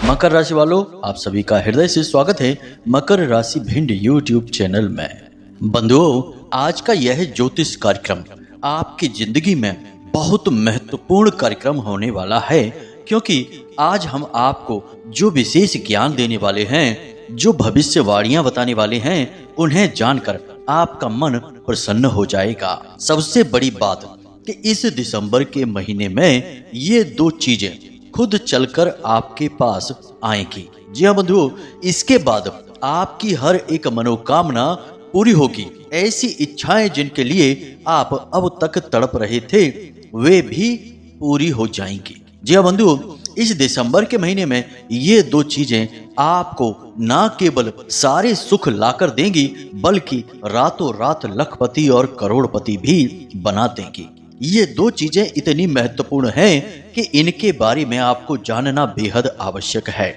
मकर राशि वालों, आप सभी का हृदय से स्वागत है मकर राशि भिंड यूट्यूब चैनल में। बंधुओं, आज का यह ज्योतिष कार्यक्रम आपकी जिंदगी में बहुत महत्वपूर्ण कार्यक्रम होने वाला है, क्योंकि आज हम आपको जो विशेष ज्ञान देने वाले हैं, जो भविष्यवाणियां बताने वाले हैं, उन्हें जानकर आपका मन प्रसन्न हो जाएगा। सबसे बड़ी बात कि इस दिसंबर के महीने में ये दो चीजें खुद चलकर आपके पास आएंगी। जी हाँ बंधुओं, इसके बाद आपकी हर एक मनोकामना पूरी होगी। ऐसी इच्छाएं जिनके लिए आप अब तक तड़प रहे थे, वे भी पूरी हो जाएंगी। जी हाँ बंधुओं, इस दिसंबर के महीने में ये दो चीजें आपको न केवल सारे सुख लाकर देंगी, बल्कि रातों रात लखपति और करोड़पति भी बना देंगी। ये दो चीजें इतनी महत्वपूर्ण हैं कि इनके बारे में आपको जानना बेहद आवश्यक है।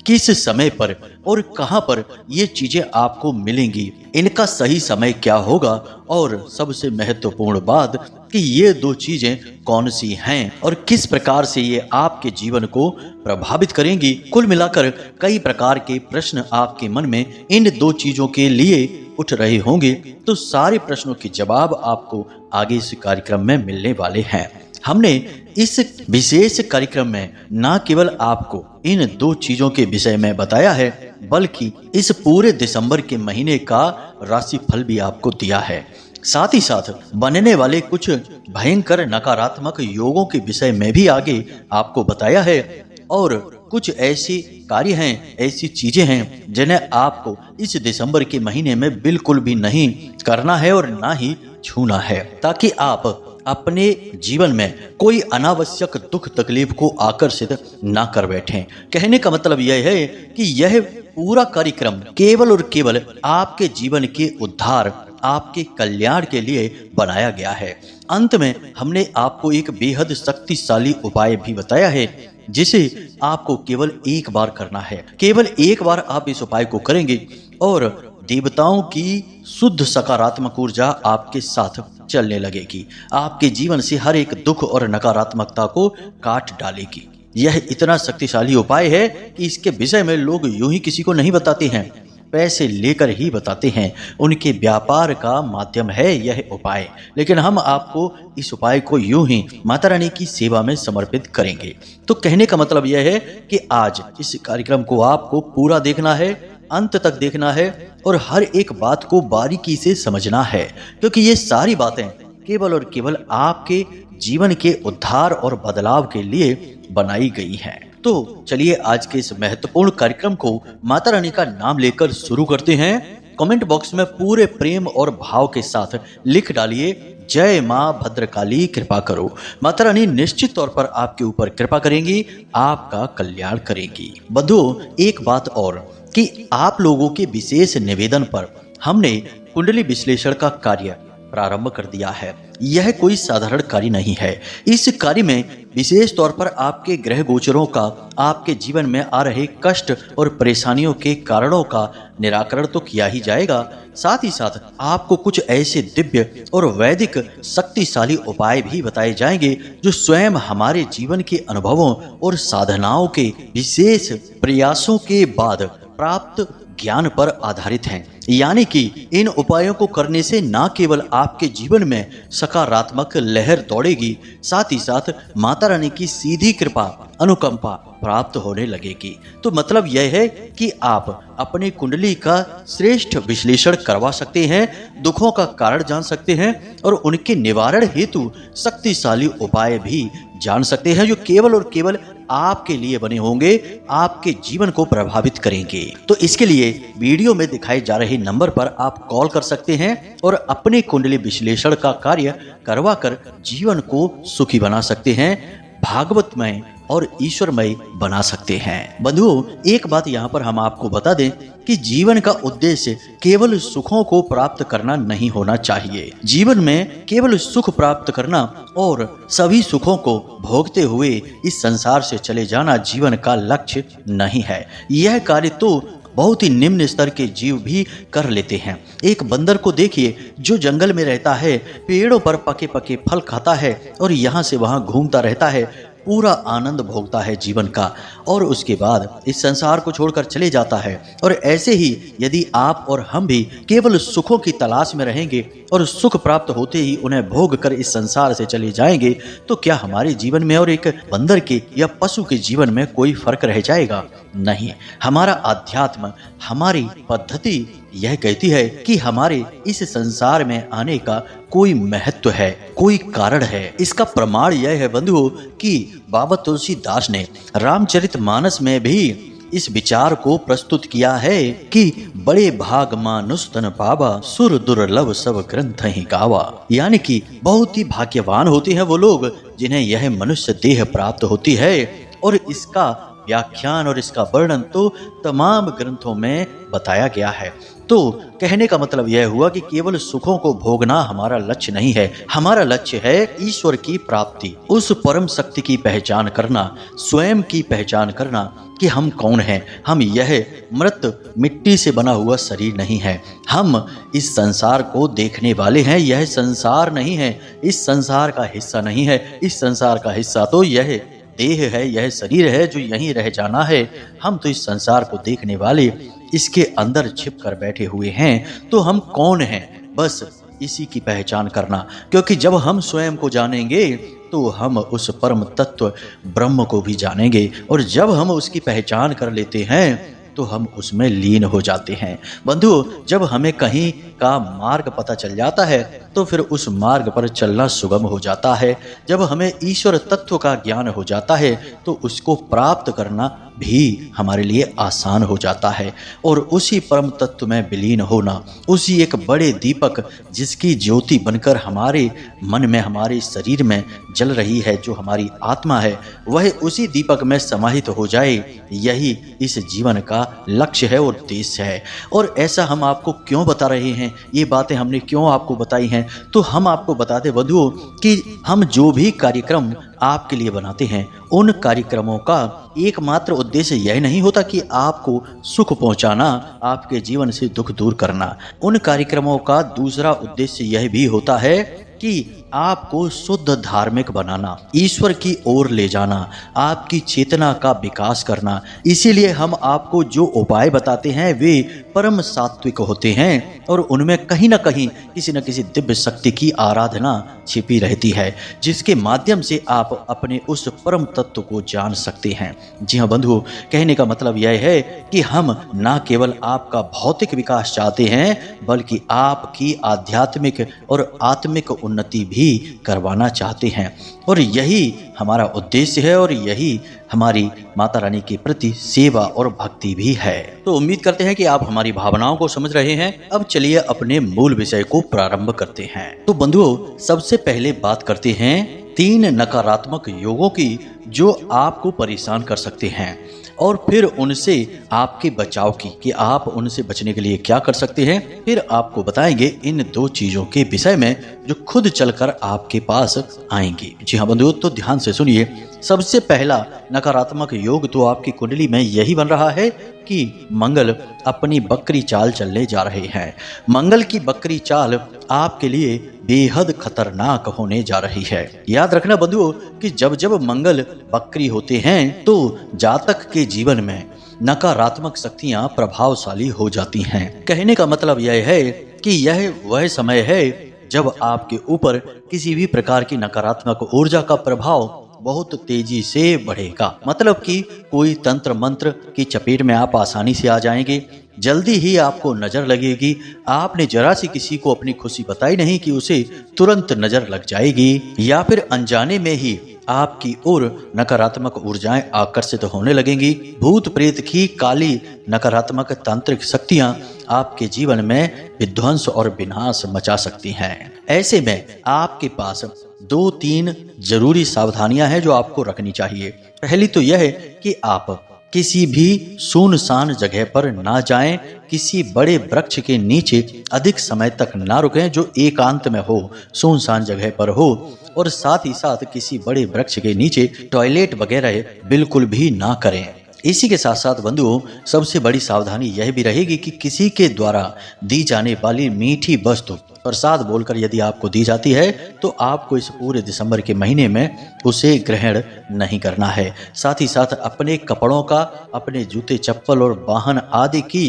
किस समय पर और कहां पर ये चीजें आपको मिलेंगी, इनका सही समय क्या होगा, और सबसे महत्वपूर्ण बात कि ये दो चीजें कौन सी हैं और किस प्रकार से ये आपके जीवन को प्रभावित करेंगी। कुल मिलाकर कई प्रकार के प्रश्न आपके मन में इन दो चीजों के लिए उठ रहे होंगे, तो सारे प्रश्नों के जवाब आपको आगे इस कार्यक्रम में मिलने वाले हैं। हमने इस विशेष कार्यक्रम में न केवल आपको इन दो चीजों के विषय में बताया है, बल्कि इस पूरे दिसंबर के महीने का राशिफल भी आपको दिया है। साथ ही साथ बनने वाले कुछ भयंकर नकारात्मक योगों के विषय में भी आगे आपको बताया है, और कुछ ऐसे कार्य हैं, ऐसी चीजें हैं जिन्हें आपको इस दिसंबर के महीने में बिल्कुल भी नहीं करना है और ना ही छूना है, ताकि आप अपने जीवन में कोई अनावश्यक दुख तकलीफ को आकर्षित ना कर बैठें। कहने का मतलब यह है कि यह पूरा कार्यक्रम केवल और केवल आपके जीवन के उद्धार, आपके कल्याण के लिए बनाया गया है। अंत में हमने आपको एक बेहद शक्तिशाली उपाय भी बताया है, जिसे आपको केवल एक बार करना है। केवल एक बार आप इस उपाय को करेंगे और देवताओं की शुद्ध सकारात्मक ऊर्जा आपके साथ चलने लगेगी। आपके जीवन से हर एक दुख और नकारात्मकता को काट डालेगी। यह इतना शक्तिशाली उपाय है कि इसके विषय में लोग यूं ही किसी को नहीं बताते हैं, पैसे लेकर ही बताते हैं। उनके व्यापार का माध्यम है यह उपाय, लेकिन हम आपको इस उपाय को यूं ही माता रानी की सेवा में समर्पित करेंगे। तो कहने का मतलब यह है कि आज इस कार्यक्रम को आपको पूरा देखना है, अंत तक देखना है, और हर एक बात को बारीकी से समझना है, क्योंकि ये सारी बातें केवल और केवल आपके जीवन के उद्धार और बदलाव के लिए बनाई गई हैं। तो चलिए आज के इस महत्वपूर्ण कार्यक्रम को माता रानी का नाम लेकर शुरू करते हैं। कमेंट बॉक्स में पूरे प्रेम और भाव के साथ लिख डालिए, जय मां भद्रकाली कृपा करो। माता रानी निश्चित तौर पर आपके ऊपर कृपा करेंगी, आपका कल्याण करेंगी। बंधुओं, एक बात और कि आप लोगों के विशेष निवेदन पर हमने कुंडली विश्लेषण का कार्य प्रारंभ कर दिया है। यह कोई साधारण कार्य नहीं है। इस कार्य में विशेष तौर पर आपके ग्रह गोचरों का, आपके जीवन में आ रहे कष्ट और परेशानियों के कारणों का निराकरण तो किया ही जाएगा, साथ ही साथ आपको कुछ ऐसे दिव्य और वैदिक शक्तिशाली उपाय भी बताए जाएंगे जो स्वयं हमारे जीवन के अनुभवों और साधनाओं के विशेष प्रयासों के बाद प्राप्त ज्ञान पर आधारित हैं। यानी कि इन उपायों को करने से न केवल आपके जीवन में सकारात्मक लहर दौड़ेगी, साथ ही साथ माता रानी की सीधी कृपा, अनुकंपा प्राप्त होने लगेगी। तो मतलब यह है कि आप अपने कुंडली का श्रेष्ठ विश्लेषण करवा सकते हैं, दुखों का कारण जान सकते हैं, और उनके निवारण हेतु शक्तिशाली उपाय भी जान सकते हैं, जो केवल और केवल आपके लिए बने होंगे, आपके जीवन को प्रभावित करेंगे। तो इसके लिए वीडियो में दिखाए जा रहे नंबर पर आप कॉल कर सकते हैं और अपने कुंडली विश्लेषण का कार्य करवाकर जीवन को सुखी बना सकते हैं, भागवतमय और ईश्वरमय बना सकते हैं। बंधुओं, एक बात यहाँ पर हम आपको बता दें कि जीवन का उद्देश्य केवल सुखों को प्राप्त करना नहीं होना चाहिए। जीवन में केवल सुख प्राप्त करना और सभी सुखों को भोगते हुए इस संसार से चले जाना जीवन का लक्ष्य नहीं है। यह कार्य तो बहुत ही निम्न स्तर के जीव भी कर लेते हैं। एक बंदर को देखिए, जो जंगल में रहता है, पेड़ों पर पके पके फल खाता है और यहाँ से वहाँ घूमता रहता है। पूरा आनंद भोगता है जीवन का और उसके बाद इस संसार को छोड़कर चले जाता है। और ऐसे ही यदि आप और हम भी केवल सुखों की तलाश में रहेंगे और सुख प्राप्त होते ही उन्हें भोग कर इस संसार से चले जाएंगे, तो क्या हमारे जीवन में और एक बंदर के या पशु के जीवन में कोई फर्क रह जाएगा? नहीं। हमारा अध्यात्म, हमारी पद्धति यह कहती है कि हमारे इस संसार में आने का कोई महत्व है, कोई कारण है। इसका प्रमाण यह है बंधुओं कि बाबा तुलसीदास ने रामचरितमानस में भी इस विचार को प्रस्तुत किया है कि बड़े भाग मानुष तन पावा, सुर दुर्लभ सब ग्रंथ ही गावा। यानी कि बहुत ही भाग्यवान होते हैं वो लोग जिन्हें यह मनुष्य देह प्राप्त होती है। और इसका व्याख्यान और इसका वर्णन तो तमाम ग्रंथों में बताया गया है। तो कहने का मतलब यह हुआ कि केवल सुखों को भोगना हमारा लक्ष्य नहीं है। हमारा लक्ष्य है ईश्वर की प्राप्ति, उस परम शक्ति की पहचान करना, स्वयं की पहचान करना कि हम कौन हैं। हम यह मृत मिट्टी से बना हुआ शरीर नहीं है। हम इस संसार को देखने वाले हैं, यह संसार नहीं है, इस संसार का हिस्सा नहीं है। इस संसार का हिस्सा तो यह देह है, यह शरीर है जो यहीं रह जाना है। हम तो इस संसार को देखने वाले, इसके अंदर छिप कर बैठे हुए हैं। तो हम कौन हैं, बस इसी की पहचान करना। क्योंकि जब हम स्वयं को जानेंगे तो हम उस परम तत्व ब्रह्म को भी जानेंगे। और जब हम उसकी पहचान कर लेते हैं तो हम उसमें लीन हो जाते हैं। बंधु, जब हमें कहीं का मार्ग पता चल जाता है तो फिर उस मार्ग पर चलना सुगम हो जाता है। जब हमें ईश्वर तत्व का ज्ञान हो जाता है तो उसको प्राप्त करना भी हमारे लिए आसान हो जाता है। और उसी परम तत्व में विलीन होना, उसी एक बड़े दीपक जिसकी ज्योति बनकर हमारे मन में, हमारे शरीर में जल रही है, जो हमारी आत्मा है, वह उसी दीपक में समाहित हो जाए, यही इस जीवन का लक्ष्य है और उद्देश्य है। और ऐसा हम आपको क्यों बता रहे हैं, ये बातें हमने क्यों आपको बताई हैं? तो हम आपको बताते बंधुओं कि हम जो भी कार्यक्रम आपके लिए बनाते हैं, उन कार्यक्रमों का एकमात्र उद्देश्य यह नहीं होता कि आपको सुख पहुंचाना, आपके जीवन से दुख दूर करना। उन कार्यक्रमों का दूसरा उद्देश्य यह भी होता है कि आपको शुद्ध धार्मिक बनाना, ईश्वर की ओर ले जाना, आपकी चेतना का विकास करना। इसीलिए हम आपको जो उपाय बताते हैं वे परम सात्विक होते हैं और उनमें कहीं ना कहीं किसी न किसी दिव्य शक्ति की आराधना छिपी रहती है, जिसके माध्यम से आप अपने उस परम तत्व को जान सकते हैं। जी हाँ बंधु, कहने का मतलब यह है कि हम ना केवल आपका भौतिक विकास चाहते हैं, बल्कि आपकी आध्यात्मिक और आत्मिक उन्नति भी करवाना चाहते हैं। और यही हमारा उद्देश्य है और यही हमारी माता रानी के प्रति सेवा और भक्ति भी है। तो उम्मीद करते हैं कि आप हमारी भावनाओं को समझ रहे हैं। अब चलिए अपने मूल विषय को प्रारंभ करते हैं। तो बंधुओं, सबसे पहले बात करते हैं 3 नकारात्मक योगों की जो आपको परेशान कर सकते हैं, और फिर उनसे आपके बचाव की कि आप उनसे बचने के लिए क्या कर सकते हैं। फिर आपको बताएंगे इन 2 चीजों के विषय में जो खुद चलकर आपके पास आएंगी। जी हाँ बंधुओं, तो ध्यान से सुनिए। सबसे पहला नकारात्मक योग तो आपकी कुंडली में यही बन रहा है कि मंगल अपनी बकरी चाल चलने जा रहे हैं। मंगल की बकरी चाल आपके लिए बेहद खतरनाक होने जा रही है। याद रखना बंधुओं कि जब जब मंगल बकरी होते हैं तो जातक के जीवन में नकारात्मक शक्तियां प्रभावशाली हो जाती हैं। कहने का मतलब यह है कि यह वह समय है जब आपके ऊपर किसी भी प्रकार की नकारात्मक ऊर्जा का प्रभाव बहुत तेजी से बढ़ेगा। मतलब कि कोई तंत्र मंत्र की चपेट में आप आसानी से आ जाएंगे। जल्दी ही आपको नजर लगेगी। आपने जरा सी किसी को अपनी खुशी बताई नहीं कि उसे तुरंत नजर लग जाएगी, या फिर अनजाने में ही आपकी ओर नकारात्मक ऊर्जाएं आकर्षित होने लगेंगी। भूत प्रेत की काली नकारात्मक तांत्रिक शक्तियां आपके जीवन में विध्वंस और विनाश मचा सकती हैं। ऐसे में आपके पास 2-3 जरूरी सावधानियां हैं जो आपको रखनी चाहिए। पहली तो यह है कि आप किसी भी सुनसान जगह पर ना जाएं, किसी बड़े वृक्ष के नीचे अधिक समय तक ना रुकें जो एकांत में हो, सुनसान जगह पर हो, और साथ ही साथ किसी बड़े वृक्ष के नीचे टॉयलेट वगैरह बिल्कुल भी ना करें। इसी के साथ साथ बंधुओं, सबसे बड़ी सावधानी यह भी रहेगी कि किसी के द्वारा दी जाने वाली मीठी वस्तु प्रसाद बोलकर यदि आपको दी जाती है तो आपको इस पूरे दिसंबर के महीने में उसे ग्रहण नहीं करना है। साथ ही साथ अपने कपड़ों का, अपने जूते चप्पल और वाहन आदि की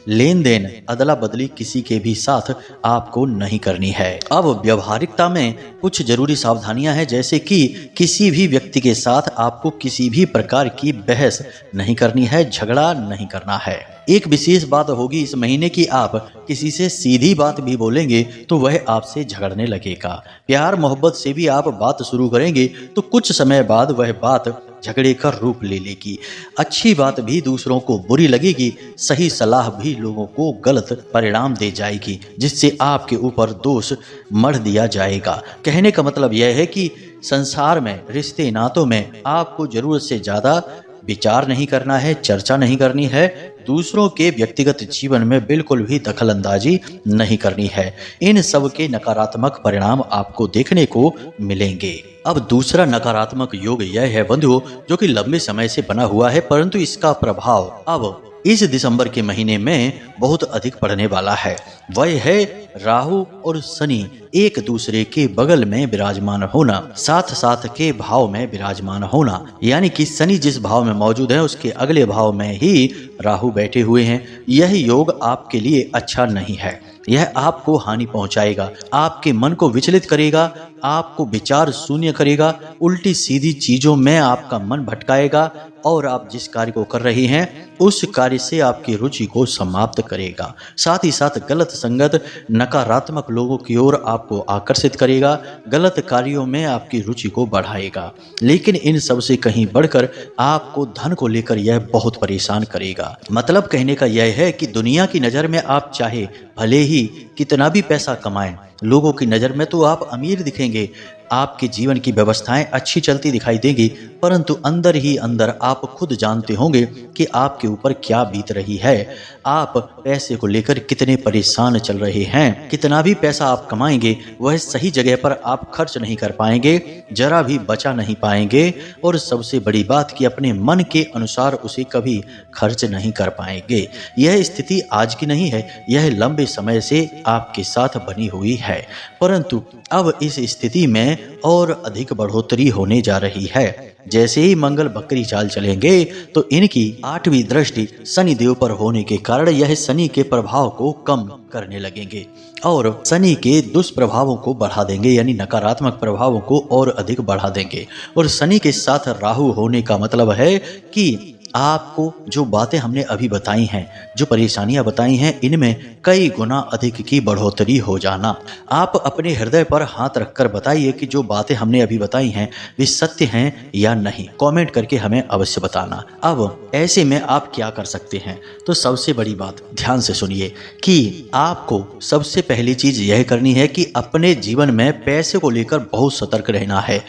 लेन देन अदला बदली किसी के भी साथ आपको नहीं करनी है। अब व्यवहारिकता में कुछ जरूरी सावधानियां हैं, जैसे कि किसी भी व्यक्ति के साथ आपको किसी भी प्रकार की बहस नहीं करनी है, झगड़ा नहीं करना है। एक विशेष बात होगी इस महीने की, आप किसी से सीधी बात भी बोलेंगे तो वह आपसे झगड़ने लगेगा। प्यार मोहब्बत से भी आप बात शुरू करेंगे तो कुछ समय बाद वह बात झगड़े का रूप ले लेगी। अच्छी बात भी दूसरों को बुरी लगेगी, सही सलाह भी लोगों को गलत परिणाम दे जाएगी, जिससे आपके ऊपर दोष मढ़ दिया जाएगा। कहने का मतलब यह है कि संसार में, रिश्ते नातों में आपको जरूरत से ज्यादा विचार नहीं करना है, चर्चा नहीं करनी है, दूसरों के व्यक्तिगत जीवन में बिल्कुल भी दखल अंदाजी नहीं करनी है। इन सब के नकारात्मक परिणाम आपको देखने को मिलेंगे। अब दूसरा नकारात्मक योग यह है बंधुओं, जो कि लंबे समय से बना हुआ है, परंतु इसका प्रभाव अब इस दिसंबर के महीने में बहुत अधिक पड़ने वाला है। वह है राहु और शनि एक दूसरे के बगल में विराजमान होना, साथ साथ के भाव में विराजमान होना। यानी कि शनि जिस भाव में मौजूद है उसके अगले भाव में ही राहु बैठे हुए हैं। यह योग आपके लिए अच्छा नहीं है। यह आपको हानि पहुंचाएगा, आपके मन को विचलित करेगा, आपको विचार शून्य करेगा, उल्टी सीधी चीजों में आपका मन भटकाएगा और आप जिस कार्य को कर रहे हैं उस कार्य से आपकी रुचि को समाप्त करेगा। साथ ही साथ गलत संगत नकारात्मक लोगों की ओर आपको आकर्षित करेगा, गलत कार्यों में आपकी रुचि को बढ़ाएगा। लेकिन इन सब से कहीं बढ़कर आपको धन को लेकर यह बहुत परेशान करेगा। मतलब कहने का यह है कि दुनिया की नज़र में आप चाहे भले ही कितना भी पैसा कमाएं, लोगों की नज़र में तो आप अमीर दिखेंगे, आपके जीवन की व्यवस्थाएं अच्छी चलती दिखाई देंगी, परंतु अंदर ही अंदर आप खुद जानते होंगे कि आपके ऊपर क्या बीत रही है। आप पैसे को लेकर कितने परेशान चल रहे हैं। कितना भी पैसा आप कमाएंगे वह सही जगह पर आप खर्च नहीं कर पाएंगे, जरा भी बचा नहीं पाएंगे, और सबसे बड़ी बात कि अपने मन के अनुसार उसे कभी खर्च नहीं कर पाएंगे। यह स्थिति आज की नहीं है, यह लंबे समय से आपके साथ बनी हुई है, परंतु अब इस स्थिति में और अधिक बढ़ोतरी होने जा रही है। जैसे ही मंगल बकरी चाल चलेंगे तो इनकी 8वीं दृष्टि शनि देव पर होने के कारण यह शनि के प्रभाव को कम करने लगेंगे और शनि के दुष्प्रभावों को बढ़ा देंगे, यानी नकारात्मक प्रभावों को और अधिक बढ़ा देंगे। और शनि के साथ राहु होने का मतलब है कि आपको जो बातें हमने अभी बताई हैं, जो परेशानियां बताई हैं, इनमें कई गुना अधिक की बढ़ोतरी हो जाना। आप अपने हृदय पर हाथ रखकर बताइए कि जो बातें हमने अभी बताई हैं वे सत्य हैं या नहीं। कमेंट करके हमें अवश्य बताना। अब ऐसे में आप क्या कर सकते हैं, तो सबसे बड़ी बात ध्यान से सुनिए कि आपको सबसे पहली चीज यह करनी है कि अपने जीवन में पैसे को लेकर बहुत सतर्क रहना है।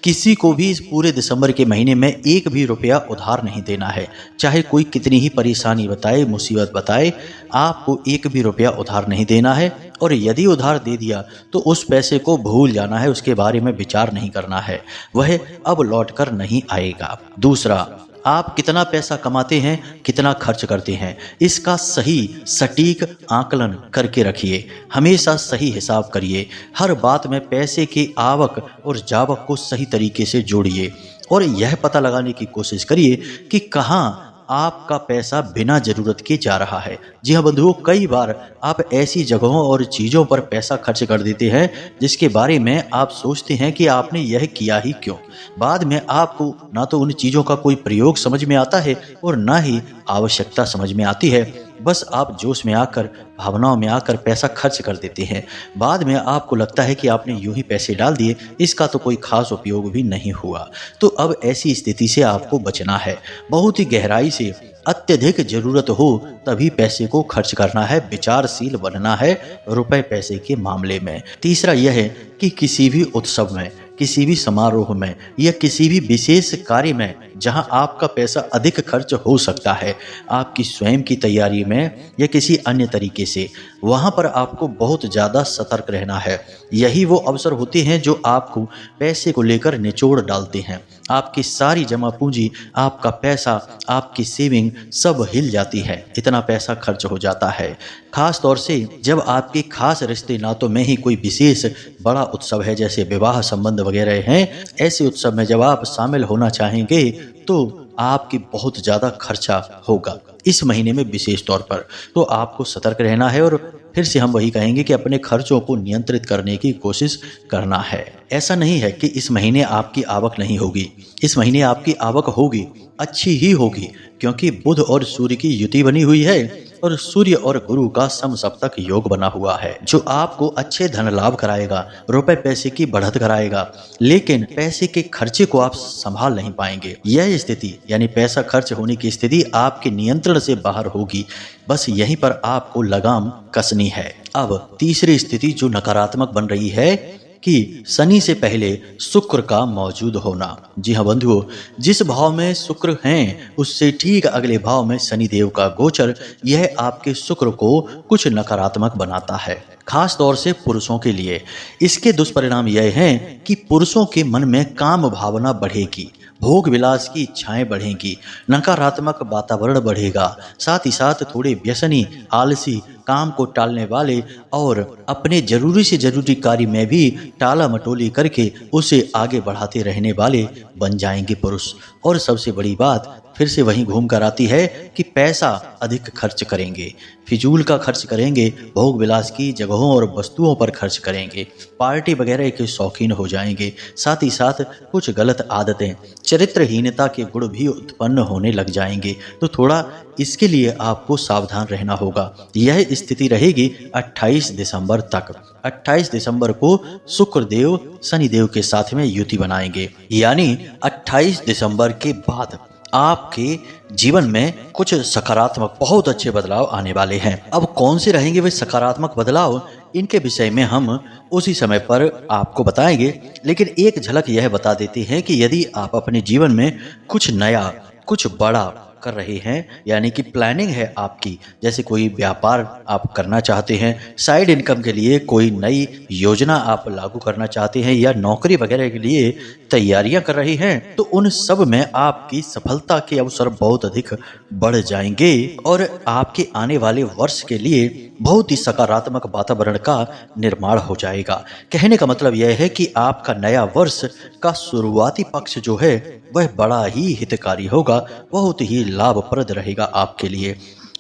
किसी को भी इस पूरे दिसंबर के महीने में एक भी रुपया उधार नहीं देना है। चाहे कोई कितनी ही परेशानी बताए, मुसीबत बताए, आपको एक भी रुपया उधार नहीं देना है। और यदि उधार दे दिया तो उस पैसे को भूल जाना है, उसके बारे में विचार नहीं करना है, वह अब लौट कर नहीं आएगा। दूसरा, आप कितना पैसा कमाते हैं, कितना खर्च करते हैं, इसका सही सटीक आकलन करके रखिए। हमेशा सही हिसाब करिए। हर बात में पैसे की आवक और जावक को सही तरीके से जोड़िए और यह पता लगाने की कोशिश करिए कि कहाँ आपका पैसा बिना जरूरत के जा रहा है। जी हाँ बंधुओं, कई बार आप ऐसी जगहों और चीज़ों पर पैसा खर्च कर देते हैं जिसके बारे में आप सोचते हैं कि आपने यह किया ही क्यों। बाद में आपको ना तो उन चीज़ों का कोई प्रयोग समझ में आता है और ना ही आवश्यकता समझ में आती है। बस आप जोश में आकर, भावनाओं में आकर पैसा खर्च कर देते हैं। बाद में आपको लगता है कि आपने यूं ही पैसे डाल दिए, इसका तो कोई खास उपयोग भी नहीं हुआ। तो अब ऐसी स्थिति से आपको बचना है। बहुत ही गहराई से अत्यधिक जरूरत हो तभी पैसे को खर्च करना है, विचारशील बनना है रुपए पैसे के मामले में। तीसरा यह है कि किसी भी उत्सव में, किसी भी समारोह में या किसी भी विशेष कार्य में जहां आपका पैसा अधिक खर्च हो सकता है, आपकी स्वयं की तैयारी में या किसी अन्य तरीके से, वहां पर आपको बहुत ज़्यादा सतर्क रहना है। यही वो अवसर होते हैं जो आपको पैसे को लेकर निचोड़ डालते हैं। आपकी सारी जमा पूंजी, आपका पैसा, आपकी सेविंग सब हिल जाती है, इतना पैसा खर्च हो जाता है। खास तौर से जब आपके खास रिश्ते नातों में ही कोई विशेष बड़ा उत्सव है, जैसे विवाह संबंध वगैरह हैं, ऐसे उत्सव में जब आप शामिल होना चाहेंगे तो आपकी बहुत ज़्यादा खर्चा होगा इस महीने में विशेष तौर पर। तो आपको सतर्क रहना है और फिर से हम वही कहेंगे कि अपने खर्चों को नियंत्रित करने की कोशिश करना है। ऐसा नहीं है कि इस महीने आपकी आवक नहीं होगी, इस महीने आपकी आवक होगी, अच्छी ही होगी, क्योंकि बुध और सूर्य की युति बनी हुई है और सूर्य और गुरु का समसप्तक योग बना हुआ है, जो आपको अच्छे धन लाभ कराएगा, रुपए पैसे की बढ़त कराएगा। लेकिन पैसे के खर्चे को आप संभाल नहीं पाएंगे। यह स्थिति यानी पैसा खर्च होने की स्थिति आपके नियंत्रण से बाहर होगी। बस यहीं पर आपको लगाम कसनी है। अब तीसरी स्थिति जो नकारात्मक बन रही है कि शनि से पहले शुक्र का मौजूद होना। जी हाँ बंधुओं, जिस भाव में शुक्र हैं उससे ठीक अगले भाव में शनि देव का गोचर, यह आपके शुक्र को कुछ नकारात्मक बनाता है, खास तौर से पुरुषों के लिए। इसके दुष्परिणाम यह हैं कि पुरुषों के मन में काम भावना बढ़ेगी, भोग विलास की इच्छाएं बढ़ेंगी, नकारात्मक वातावरण बढ़ेगा, साथ ही साथ थोड़े व्यसनी, आलसी, काम को टालने वाले और अपने जरूरी से जरूरी कार्य में भी टाला मटोली करके उसे आगे बढ़ाते रहने वाले बन जाएंगे पुरुष। और सबसे बड़ी बात फिर से वहीं घूम कर आती है कि पैसा अधिक खर्च करेंगे, फिजूल का खर्च करेंगे, भोग विलास की जगहों और वस्तुओं पर खर्च करेंगे, पार्टी वगैरह के शौकीन हो जाएंगे, साथ ही साथ कुछ गलत आदतें, चरित्रहीनता के गुण भी उत्पन्न होने लग जाएंगे। तो थोड़ा इसके लिए आपको सावधान रहना होगा। यह स्थिति रहेगी 28 दिसंबर तक। 28 दिसंबर को शुक्र देव शनि देव के साथ में युति बनाएंगे, यानी 28 दिसंबर के बाद आपके जीवन में कुछ सकारात्मक बहुत अच्छे बदलाव आने वाले हैं। अब कौन से रहेंगे वे सकारात्मक बदलाव, इनके विषय में हम उसी समय पर आपको बताएंगे। लेकिन एक झलक यह बता देते हैं कि यदि आप अपने जीवन में कुछ नया, कुछ बड़ा कर रहे हैं, यानी कि प्लानिंग है आपकी, जैसे कोई व्यापार आप करना चाहते हैं, साइड इनकम के लिए कोई नई योजना आप लागू करना चाहते हैं, या नौकरी वगैरह के लिए तैयारियां कर रही हैं, तो उन सब में आपकी सफलता के अवसर बहुत अधिक बढ़ जाएंगे और आपके आने वाले वर्ष के लिए बहुत ही सकारात्मक वातावरण का निर्माण हो जाएगा। कहने का मतलब यह है कि आपका नया वर्ष का शुरुआती पक्ष जो है वह बड़ा ही हितकारी होगा, बहुत ही लाभप्रद रहेगा आपके लिए।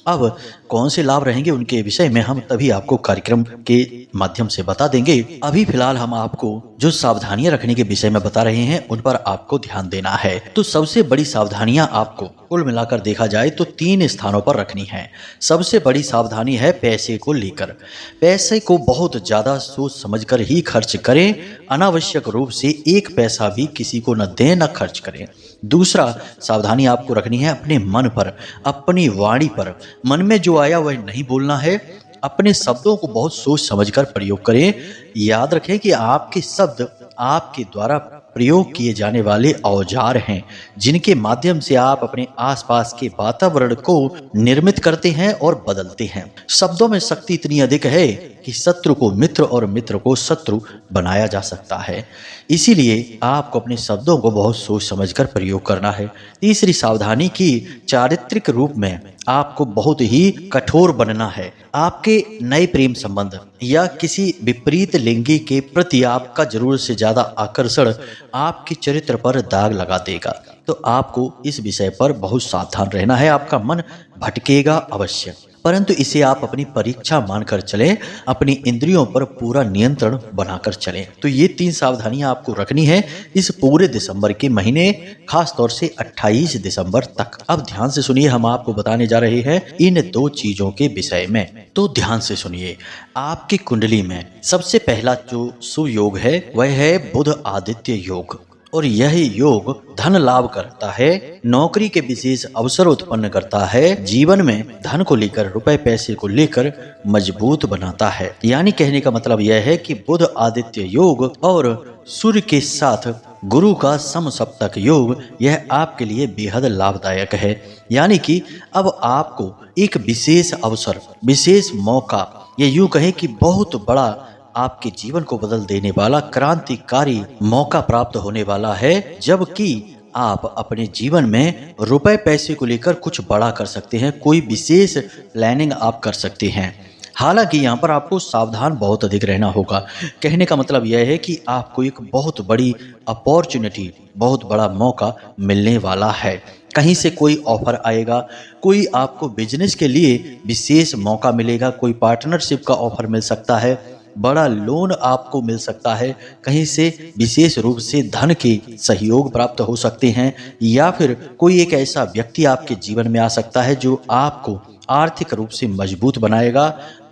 अब कौन से लाभ रहेंगे उनके विषय में हम तभी आपको कार्यक्रम के माध्यम से बता देंगे। अभी फिलहाल हम आपको जो सावधानियां रखने के विषय में बता रहे हैं उन पर आपको ध्यान देना है। तो सबसे बड़ी सावधानियां आपको कुल मिलाकर देखा जाए तो 3 स्थानों पर रखनी है। सबसे बड़ी सावधानी है पैसे को लेकर। पैसे को बहुत ज्यादा सोच समझकर ही खर्च करें, अनावश्यक रूप से एक पैसा भी किसी को न दें न खर्च करें। दूसरा सावधानी आपको रखनी है अपने मन पर, अपनी वाणी पर। मन में जो आया वह नहीं बोलना है, अपने शब्दों को बहुत सोच समझकर प्रयोग करें। याद रखें कि आपके शब्द आपके द्वारा प्रयोग किए जाने वाले औजार हैं, जिनके माध्यम से आप अपने आसपास के वातावरण को निर्मित करते हैं और बदलते हैं। शब्दों में शक्ति इतनी अधिक है कि शत्रु को मित्र और मित्र को शत्रु बनाया जा सकता है। इसीलिए आपको अपने शब्दों को बहुत सोच समझकर प्रयोग करना है। तीसरी सावधानी की चारित्रिक रूप में आपको बहुत ही कठोर बनना है। आपके नए प्रेम संबंध या किसी विपरीत लिंगी के प्रति आपका जरूरत से ज्यादा आकर्षण आपके चरित्र पर दाग लगा देगा। तो आपको इस विषय पर बहुत सावधान रहना है। आपका मन भटकेगा अवश्य, परंतु इसे आप अपनी परीक्षा मानकर चलें, अपनी इंद्रियों पर पूरा नियंत्रण बनाकर चलें। तो ये 3 सावधानियां आपको रखनी है इस पूरे दिसंबर के महीने, खास तौर से 28 दिसंबर तक। अब ध्यान से सुनिए, हम आपको बताने जा रहे हैं इन 2 चीजों के विषय में। तो ध्यान से सुनिए, आपकी कुंडली में सबसे पहला जो सुयोग है वह है बुध आदित्य योग, और यह योग धन लाभ करता है, नौकरी के विशेष अवसर उत्पन्न करता है, जीवन में धन को लेकर, रुपए पैसे को लेकर मजबूत बनाता है। यानी कहने का मतलब यह है कि बुध आदित्य योग और सूर्य के साथ गुरु का समसप्तक योग यह आपके लिए बेहद लाभदायक है। यानी कि अब आपको एक विशेष अवसर, विशेष मौका, ये यूं कहें कि बहुत बड़ा आपके जीवन को बदल देने वाला क्रांतिकारी मौका प्राप्त होने वाला है, जबकि आप अपने जीवन में रुपए पैसे को लेकर कुछ बड़ा कर सकते हैं, कोई विशेष प्लानिंग आप कर सकते हैं। हालांकि यहाँ पर आपको सावधान बहुत अधिक रहना होगा। कहने का मतलब यह है कि आपको एक बहुत बड़ी अपॉर्चुनिटी, बहुत बड़ा मौका मिलने वाला है। कहीं से कोई ऑफर आएगा, कोई आपको बिजनेस के लिए विशेष मौका मिलेगा, कोई पार्टनरशिप का ऑफर मिल सकता है, बड़ा लोन आपको मिल सकता है, कहीं से विशेष रूप से धन के सहयोग प्राप्त हो सकते हैं, या फिर कोई एक ऐसा व्यक्ति आपके जीवन में आ सकता है जो आपको आर्थिक रूप से मजबूत बनाएगा,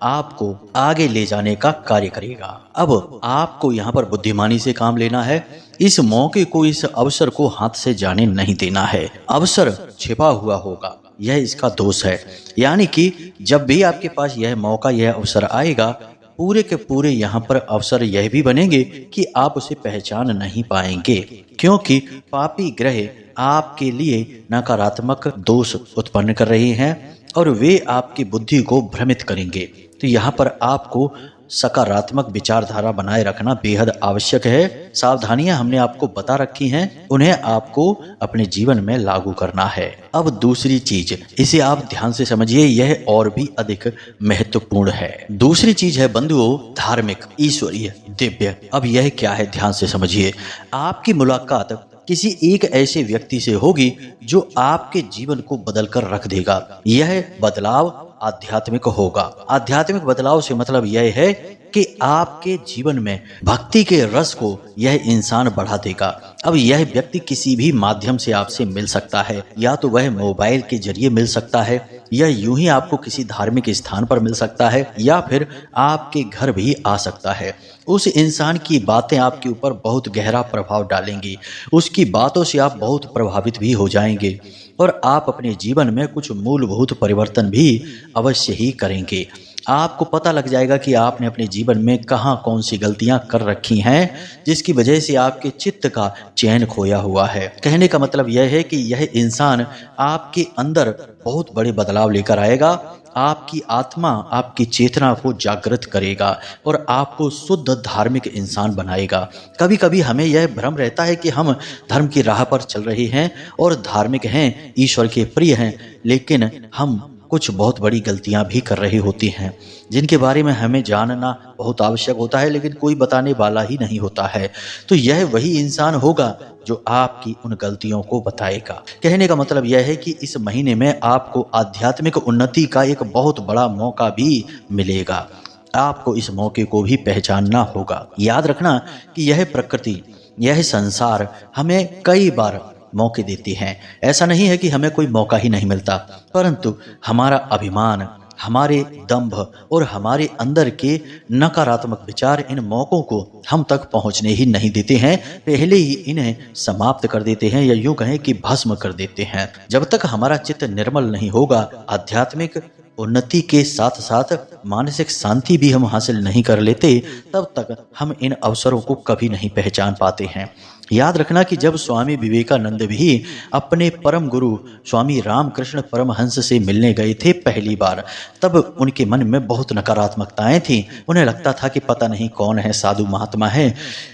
आपको आगे ले जाने का कार्य करेगा। अब आपको यहाँ पर बुद्धिमानी से काम लेना है। इस मौके को, इस अवसर को हाथ से जाने नहीं देना है। अवसर छिपा हुआ होगा, यह इसका दोष है। यानी कि जब भी आपके पास यह मौका, यह अवसर आएगा, पूरे के पूरे यहाँ पर अवसर यह भी बनेंगे कि आप उसे पहचान नहीं पाएंगे, क्योंकि पापी ग्रह आपके लिए नकारात्मक दोष उत्पन्न कर रहे हैं और वे आपकी बुद्धि को भ्रमित करेंगे। तो यहाँ पर आपको सकारात्मक विचारधारा बनाए रखना बेहद आवश्यक है। सावधानियां हमने आपको बता रखी हैं, उन्हें आपको अपने जीवन में लागू करना है। अब दूसरी चीज, इसे आप ध्यान से समझिए, यह और भी अधिक महत्वपूर्ण है। दूसरी चीज है बंधुओं, धार्मिक, ईश्वरीय, दिव्य। अब यह क्या है, ध्यान से समझिए। आपकी मुलाकात किसी एक ऐसे व्यक्ति से होगी जो आपके जीवन को बदल कर रख देगा। यह बदलाव आध्यात्मिक होगा। आध्यात्मिक बदलाव से मतलब यह है कि आपके जीवन में भक्ति के रस को यह इंसान बढ़ा देगा। अब यह व्यक्ति किसी भी माध्यम से आपसे मिल सकता है, या तो वह मोबाइल के जरिए मिल सकता है, या यूं ही आपको किसी धार्मिक स्थान पर मिल सकता है, या फिर आपके घर भी आ सकता है। उस इंसान की बातें आपके ऊपर बहुत गहरा प्रभाव डालेंगी, उसकी बातों से आप बहुत प्रभावित भी हो जाएंगे और आप अपने जीवन में कुछ मूलभूत परिवर्तन भी अवश्य ही करेंगे। आपको पता लग जाएगा कि आपने अपने जीवन में कहाँ कौन सी गलतियां कर रखी हैं, जिसकी वजह से आपके चित्त का चैन खोया हुआ है। कहने का मतलब यह है कि यह इंसान आपके अंदर बहुत बड़े बदलाव लेकर आएगा, आपकी आत्मा, आपकी चेतना को जागृत करेगा और आपको शुद्ध धार्मिक इंसान बनाएगा। कभी कभी हमें यह भ्रम रहता है कि हम धर्म की राह पर चल रहे हैं और धार्मिक हैं, ईश्वर के प्रिय हैं, लेकिन हम कुछ बहुत बड़ी गलतियां भी कर रही होती हैं, जिनके बारे में हमें जानना बहुत आवश्यक होता है, लेकिन कोई बताने वाला ही नहीं होता है। तो यह वही इंसान होगा जो आपकी उन गलतियों को बताएगा। कहने का मतलब यह है कि इस महीने में आपको आध्यात्मिक उन्नति का एक बहुत बड़ा मौका भी मिलेगा। आपको इस मौके को भी पहचानना होगा। याद रखना कि यह प्रकृति, यह संसार हमें कई बार मौके देती हैं। ऐसा नहीं है कि हमें कोई मौका ही नहीं मिलता, परंतु हमारा अभिमान, हमारे दंभ और हमारे अंदर के नकारात्मक विचार इन मौकों को हम तक पहुंचने ही नहीं देते हैं, पहले ही इन्हें समाप्त कर देते हैं, या यूं कहें कि भस्म कर देते हैं। जब तक हमारा चित्त निर्मल नहीं होगा, आध्यात्मिक उन्नति के साथ साथ मानसिक शांति भी हम हासिल नहीं कर लेते, तब तक हम इन अवसरों को कभी नहीं पहचान पाते हैं। याद रखना कि जब स्वामी विवेकानंद भी अपने परम गुरु स्वामी रामकृष्ण परमहंस से मिलने गए थे पहली बार, तब उनके मन में बहुत नकारात्मकताएं थीं। उन्हें लगता था कि पता नहीं कौन है, साधु महात्मा है,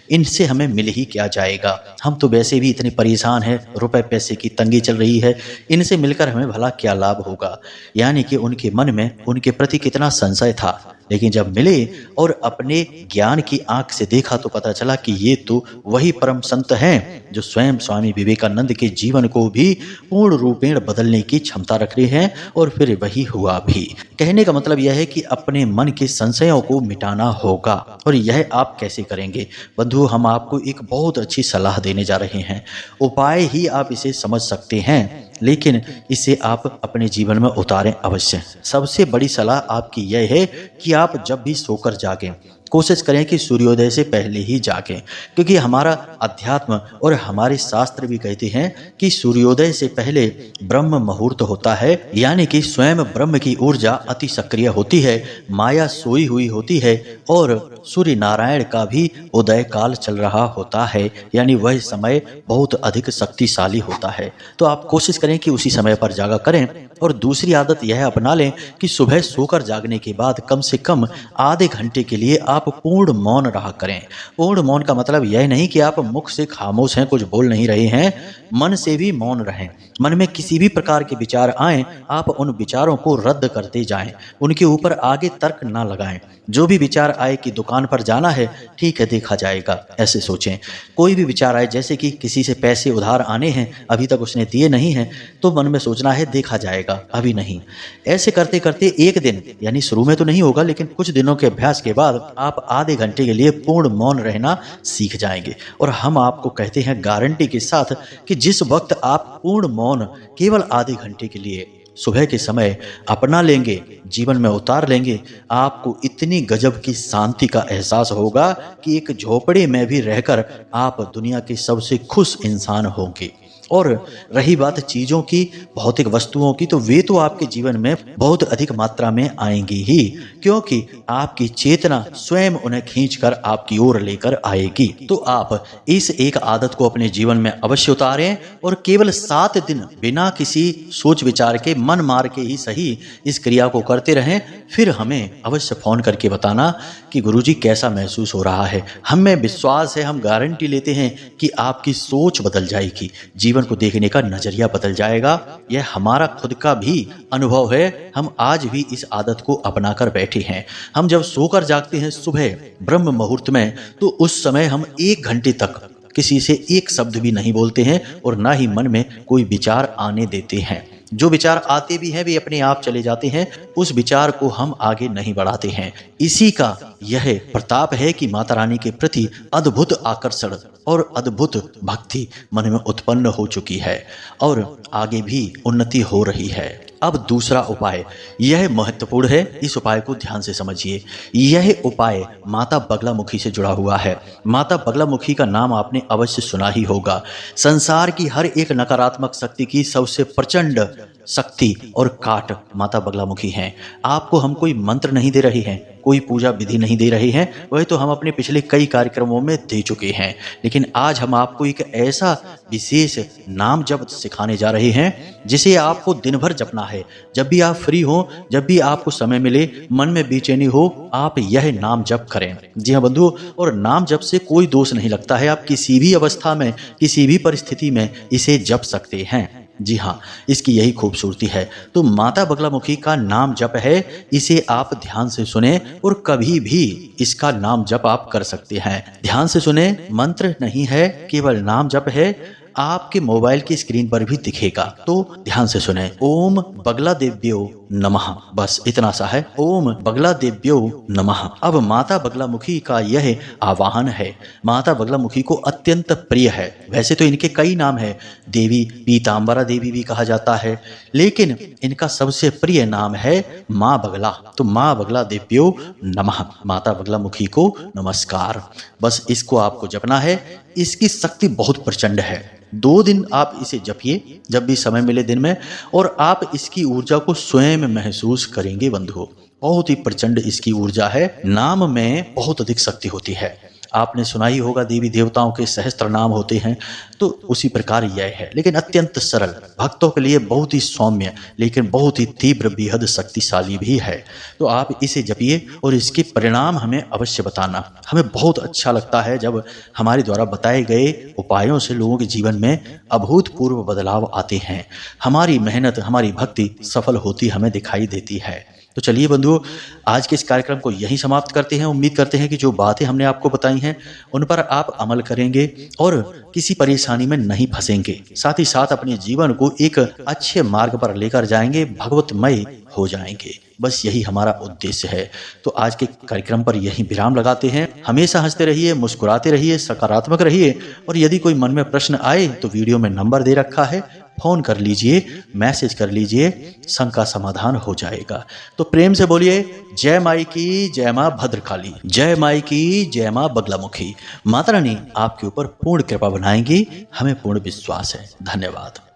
इनसे हमें मिल ही क्या जाएगा, हम तो वैसे भी इतने परेशान हैं, रुपए पैसे की तंगी चल रही है, इनसे मिलकर हमें भला क्या लाभ होगा। यानी कि उनके मन में उनके प्रति कितना संशय था। लेकिन जब मिले और अपने ज्ञान की आंख से देखा तो पता चला कि ये तो वही परम संत हैं जो स्वयं स्वामी विवेकानंद के जीवन को भी पूर्ण रूपेण बदलने की क्षमता रख रहे हैं, और फिर वही हुआ भी। कहने का मतलब यह है कि अपने मन के संशयों को मिटाना होगा। और यह आप कैसे करेंगे बंधु, हम आपको एक बहुत अच्छी सलाह देने जा रहे हैं। उपाय ही आप इसे समझ सकते हैं, लेकिन इसे आप अपने जीवन में उतारें अवश्य। सबसे बड़ी सलाह आपकी यह है कि आप जब भी सोकर जागें, कोशिश करें कि सूर्योदय से पहले ही जागें, क्योंकि हमारा अध्यात्म और हमारे शास्त्र भी कहते हैं कि सूर्योदय से पहले ब्रह्म मुहूर्त होता है, यानी कि स्वयं ब्रह्म की ऊर्जा अति सक्रिय होती है, माया सोई हुई होती है और सूर्य नारायण का भी उदय काल चल रहा होता है, यानी वह समय बहुत अधिक शक्तिशाली होता है। तो आप कोशिश करें कि उसी समय पर जागा करें। और दूसरी आदत यह अपना लें कि सुबह सोकर जागने के बाद कम से कम आधे घंटे के लिए आप पूर्ण मौन रहा करें। पूर्ण मौन का मतलब यह नहीं कि आप मुख से खामोश हैं, कुछ बोल नहीं रहे हैं, मन से भी मौन रहें। मन में किसी भी प्रकार के विचार आएं, आप उन विचारों को रद्द करते जाएं, उनके ऊपर आगे तर्क ना लगाएं। जो भी विचार आए कि दुकान पर जाना है, ठीक है देखा जाएगा, ऐसे सोचें। कोई भी विचार आए जैसे कि किसी से पैसे उधार आने हैं, अभी तक उसने दिए नहीं हैं, तो मन में सोचना है देखा जाएगा, अभी नहीं। ऐसे करते करते एक दिन, यानी शुरू में तो नहीं होगा लेकिन कुछ दिनों के अभ्यास के बाद आप आधे घंटे के लिए पूर्ण मौन रहना सीख जाएंगे। और हम आपको कहते हैं गारंटी के साथ कि जिस वक्त आप पूर्ण मौन केवल आधे घंटे के लिए सुबह के समय अपना लेंगे, जीवन में उतार लेंगे, आपको इतनी गजब की शांति का एहसास होगा कि एक झोपड़े में भी रहकर आप दुनिया के सबसे खुश इंसान होंगे। और रही बात चीज़ों की, भौतिक वस्तुओं की, तो वे तो आपके जीवन में बहुत अधिक मात्रा में आएंगी ही, क्योंकि आपकी चेतना स्वयं उन्हें खींचकर आपकी ओर लेकर आएगी। तो आप इस एक आदत को अपने जीवन में अवश्य उतारें और केवल 7 दिन बिना किसी सोच विचार के, मन मार के ही सही, इस क्रिया को करते रहें। फिर हमें अवश्य फ़ोन करके बताना कि गुरुजी कैसा महसूस हो रहा है। हमें विश्वास है, हम गारंटी लेते हैं कि आपकी सोच बदल जाएगी, जीवन को देखने का नजरिया बदल जाएगा। यह हमारा खुद का भी अनुभव है। हम आज भी इस आदत को अपनाकर बैठे हैं। हम जब सोकर जागते हैं सुबह ब्रह्म मुहूर्त में, तो उस समय हम 1 घंटे तक किसी से एक शब्द भी नहीं बोलते हैं और ना ही मन में कोई विचार आने देते हैं। जो विचार आते भी हैं वे अपने आप चले जाते हैं, उस विचार को हम आगे नहीं बढ़ाते हैं। इसी का यह प्रताप है कि माता रानी के प्रति अद्भुत आकर्षण और अद्भुत भक्ति मन में उत्पन्न हो चुकी है और आगे भी उन्नति हो रही है। अब दूसरा उपाय, यह महत्वपूर्ण है, इस उपाय को ध्यान से समझिए। यह उपाय माता बगलामुखी से जुड़ा हुआ है। माता बगलामुखी का नाम आपने अवश्य सुना ही होगा। संसार की हर एक नकारात्मक शक्ति की सबसे प्रचंड शक्ति और काट माता बगलामुखी हैं। आपको हम कोई मंत्र नहीं दे रहे हैं, कोई पूजा विधि नहीं दे रहे हैं, वह तो हम अपने पिछले कई कार्यक्रमों में दे चुके हैं। लेकिन आज हम आपको एक ऐसा विशेष नाम जप सिखाने जा रहे हैं जिसे आपको दिन भर जपना है। जब भी आप फ्री हो, जब भी आपको समय मिले, मन में बेचैनी हो, आप यह नाम जप करें। जी हाँ बंधुओं, और नाम जप से कोई दोष नहीं लगता है। आप किसी भी अवस्था में, किसी भी परिस्थिति में इसे जप सकते हैं। जी हाँ, इसकी यही खूबसूरती है। तो माता बगलामुखी का नाम जप है, इसे आप ध्यान से सुने और कभी भी इसका नाम जप आप कर सकते हैं। ध्यान से सुने, मंत्र नहीं है, केवल नाम जप है। आपके मोबाइल की स्क्रीन पर भी दिखेगा, तो ध्यान से सुने। ओम बगला देव्यो नमः, बस इतना सा है, ओम बगला देव्यो नमः। अब माता बगलामुखी का यह आवाहन है। माता बगलामुखी को अत्यंत प्रिय है। वैसे तो इनके कई नाम है, देवी पीताम्बरा देवी भी कहा जाता है, लेकिन इनका सबसे प्रिय नाम है माँ बगला। तो माँ बगला देव्यो नमः, माता बगलामुखी को नमस्कार। बस इसको आपको जपना है। इसकी शक्ति बहुत प्रचंड है। 2 दिन आप इसे जपिए जब भी समय मिले दिन में, और आप इसकी ऊर्जा को स्वयं महसूस करेंगे बंधुओं। बहुत ही प्रचंड इसकी ऊर्जा है। नाम में बहुत अधिक शक्ति होती है। आपने सुना ही होगा देवी देवताओं के सहस्त्र नाम होते हैं, तो उसी प्रकार यह है, लेकिन अत्यंत सरल, भक्तों के लिए बहुत ही सौम्य, लेकिन बहुत ही तीव्र, बेहद शक्तिशाली भी है। तो आप इसे जपिए और इसके परिणाम हमें अवश्य बताना। हमें बहुत अच्छा लगता है जब हमारे द्वारा बताए गए उपायों से लोगों के जीवन में अभूतपूर्व बदलाव आते हैं। हमारी मेहनत, हमारी भक्ति सफल होती हमें दिखाई देती है। तो चलिए बंधुओं, आज के इस कार्यक्रम को यहीं समाप्त करते हैं। उम्मीद करते हैं कि जो बातें हमने आपको बताई हैं उन पर आप अमल करेंगे और किसी परेशानी में नहीं फंसेंगे। साथ ही साथ अपने जीवन को एक अच्छे मार्ग पर लेकर जाएंगे, भगवतमय हो जाएंगे। बस यही हमारा उद्देश्य है। तो आज के कार्यक्रम पर यहीं विराम लगाते हैं। हमेशा हंसते रहिए, मुस्कुराते रहिए, सकारात्मक रहिए, और यदि कोई मन में प्रश्न आए तो वीडियो में नंबर दे रखा है, फोन कर लीजिए, मैसेज कर लीजिए, शंका समाधान हो जाएगा। तो प्रेम से बोलिए जय माई की, जय माँ भद्रकाली, जय माई की, जय माँ बगलामुखी। माता रानी आपके ऊपर पूर्ण कृपा बनाएंगी, हमें पूर्ण विश्वास है। धन्यवाद।